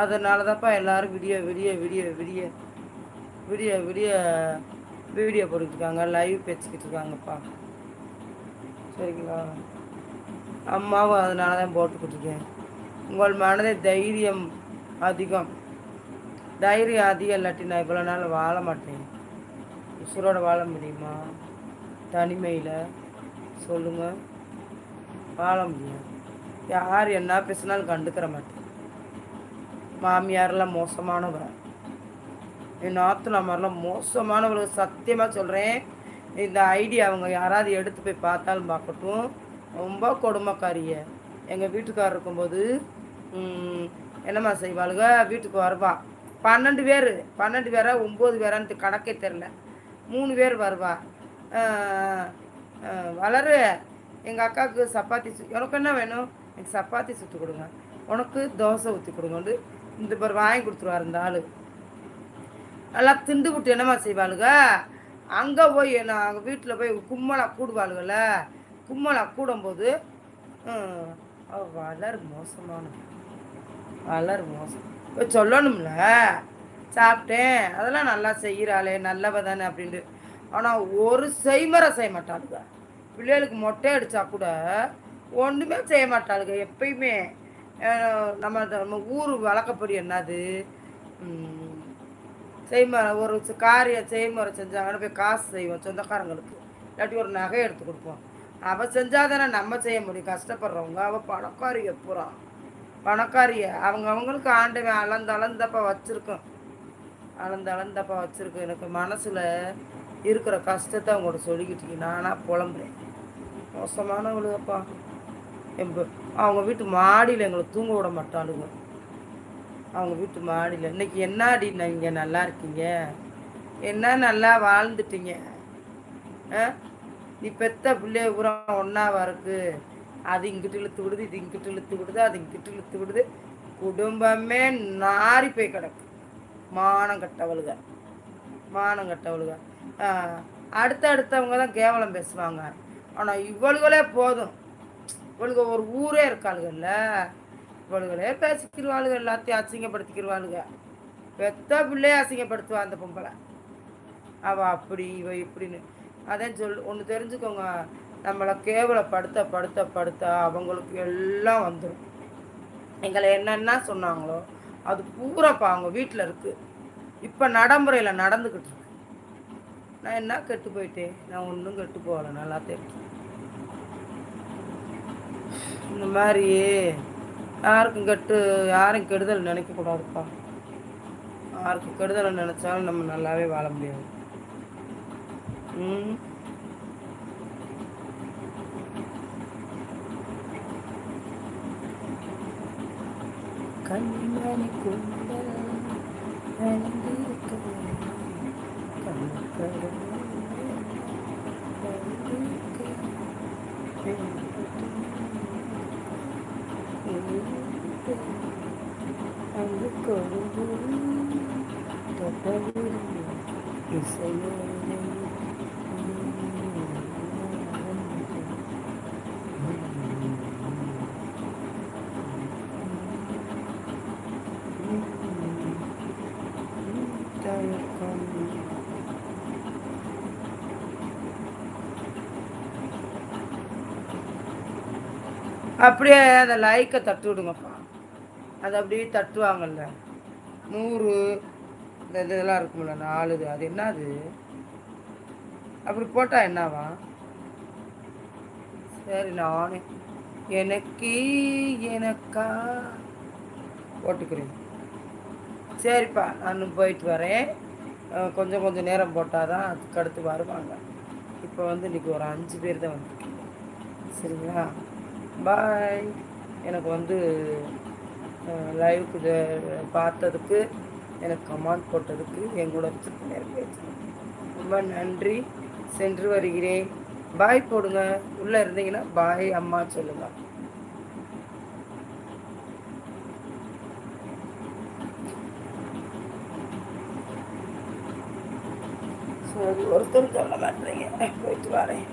அதனால தான்ப்பா எல்லோரும் விடிய விடிய விடிய விடிய விடிய விடிய வீடியோ போட்டுக்கிட்டுருக்காங்க, லைவ் பேசிக்கிட்டு இருக்காங்கப்பா. சரிங்களா? அம்மாவும் அதனால தான் போட்டுக்கிட்டுருக்கேன். உங்கள் மனதை தைரியம் அதிகம். தைரியம் அதிகம் இல்லாட்டி நான் இவ்வளோ நாள் வாழ மாட்டேன். உசுரோட வாழ முடியுமா தனிமையில்? சொல்லுங்கள். வாழ முடியாது. யார் என்ன பேசினாலும் கண்டுக்கிற மாட்டேன். மாமியாரெலாம் மோசமானவங்க, என் நாத்தனா மாதிரிலாம் மோசமானவங்களுக்கு சத்தியமாக சொல்கிறேன். இந்த ஐடியா அவங்க யாராவது எடுத்து போய் பார்த்தாலும் பார்க்கட்டும். ரொம்ப கொடுமைக்காரிய. எங்கள் வீட்டுக்காரர் இருக்கும்போது என்னம்மா செய்வாளுங்க, வீட்டுக்கு வருவா 12 பேர் 12 பேரா 9 பேரான்ட்டு கணக்கே தெரில, 3 பேர் வருவா. வளரு எங்கள் அக்காவுக்கு சப்பாத்தி உனக்கு என்ன வேணும், எனக்கு சப்பாத்தி சுட்டு கொடுங்க, உனக்கு தோசை ஊற்றி கொடுங்கன்னு இந்த பேர் வாங்கி கொடுத்துருவார் இந்த ஆள். நல்லா திண்டு விட்டு என்னம்மா செய்வாளுங்க, அங்கே போய் நாங்கள் வீட்டில் போய் கும்மலாக கூடுவாளுங்கள. கும்மலாக கூடும்போது வளர் மோசமான வளர் மோசம் இப்போ சொல்லணும்ல. சாப்பிட்டேன், அதெல்லாம் நல்லா செய்கிறாளே நல்லவ தானே அப்படின்ட்டு. ஆனால் ஒரு செய்முறை செய்ய மாட்டாளுங்க. பிள்ளைகளுக்கு மொட்டை அடித்தா கூட ஒன்றுமே செய்ய மாட்டாளுங்க எப்பயுமே. நம்ம ஊர் வழக்கப்படி என்னது, செய்முறை ஒரு காரியம் செய்முறை செஞ்சாங்கன்னு போய் காசு செய்வோம் சொந்தக்காரங்களுக்கு, இல்லாட்டி ஒரு நகை எடுத்து கொடுப்போம். அவள் செஞ்சால் தானே நம்ம செய்ய முடியும். கஷ்டப்படுறவங்க அவள் பணக்காரிய பூரா பணக்காரிய. அவங்களுக்கு ஆண்டவன் அளந்தப்பா வச்சுருக்கோம், அளந்தப்பா வச்சுருக்கோம். எனக்கு மனசில் இருக்கிற கஷ்டத்தை அவங்களோட சொல்லிக்கிட்டு நானாக புலம்புறேன். மோசமானவளுப்பா. அவங்க வீட்டு மாடியில் எங்களை தூங்க விட மாட்டாளுங்க. அவங்க வீட்டு மாடியில் இன்றைக்கி என்னாடி நீங்கள் நல்லா இருக்கீங்க, என்ன நல்லா வாழ்ந்துட்டீங்க, நீ பெத்த பிள்ளைய பூரா ஒன்றாவா இருக்குது, அது இங்கிட்டு இழுத்து விடுது, இது இங்கிட்டு இழுத்து விடுது, அது இங்கிட்டு இழுத்து விடுது, குடும்பமே நாரி போய் கிடக்கு. மானம் கட்டவளுக. அடுத்தவங்க தான் கேவலம் பேசுவாங்க. ஆனால் இவளுகளே போதும். இவளுக ஒரு ஊரே இருக்காளுகள்ல, இவளுகளே பேசிக்கிடுவாளுங்க, எல்லாத்தையும் அசிங்கப்படுத்திக்கிடுவாளுங்க. பெத்த பிள்ளையே அசிங்கப்படுத்துவா அந்த பொம்பளை. அவள் அப்படி இவ இப்படின்னு. அதே ஒன்று தெரிஞ்சுக்கோங்க, நம்மளை கேவலப்படுத்த அவங்களுக்கு எல்லாம் வந்துடும். எங்களை என்னென்ன சொன்னாங்களோ அது பூராப்பா அவங்க வீட்டில் இருக்குது. இப்போ நடைமுறையில் நடந்துக்கிட்டு இருக்கு. நான் என்ன கெட்டு போயிட்டேன்? நான் ஒன்றும் கெட்டு போகலை, நல்லா தெரியும். இந்த மாதிரி யாரும் கெடுதல் நினைக்கக்கூடாதுப்பா. யாருக்கு கெடுதலை நினச்சாலும் நம்ம நல்லாவே வாழ முடியாது. கண்மணி கொண்ட அங்கு கொண்டு இசையோடு அப்படியே அந்த லைக்கை தட்டு விடுங்கப்பா. அது அப்படியே தட்டுவாங்கல்ல 100 இந்த இதெல்லாம் இருக்கும்ல 4, அது என்னது அப்படி போட்டால் என்னவா? சரி நானே எனக்கா போட்டுக்கிறேன். சரிப்பா, நான் போயிட்டு வரேன். கொஞ்சம் நேரம் போட்டால் தான் அதுக்கு அடுத்து வருவாங்க. இப்போ இன்றைக்கி ஒரு 5 பேர் தான் வந்துருக்கீங்க. சரிங்களா? பாய். எனக்கு லைவுக்கு பார்த்ததுக்கு, எனக்கு கமெண்ட் போட்டதுக்கு, எங்களோட நேரம் பேச்சு ரொம்ப நன்றி. சென்று வருகிறேன். பாய் போடுங்க. உள்ளே இருந்தீங்கன்னா பாய் அம்மா சொல்லுங்கள். சரி, ஒருத்தர் சொல்ல மாட்டேறீங்க. போயிட்டு வரேன்.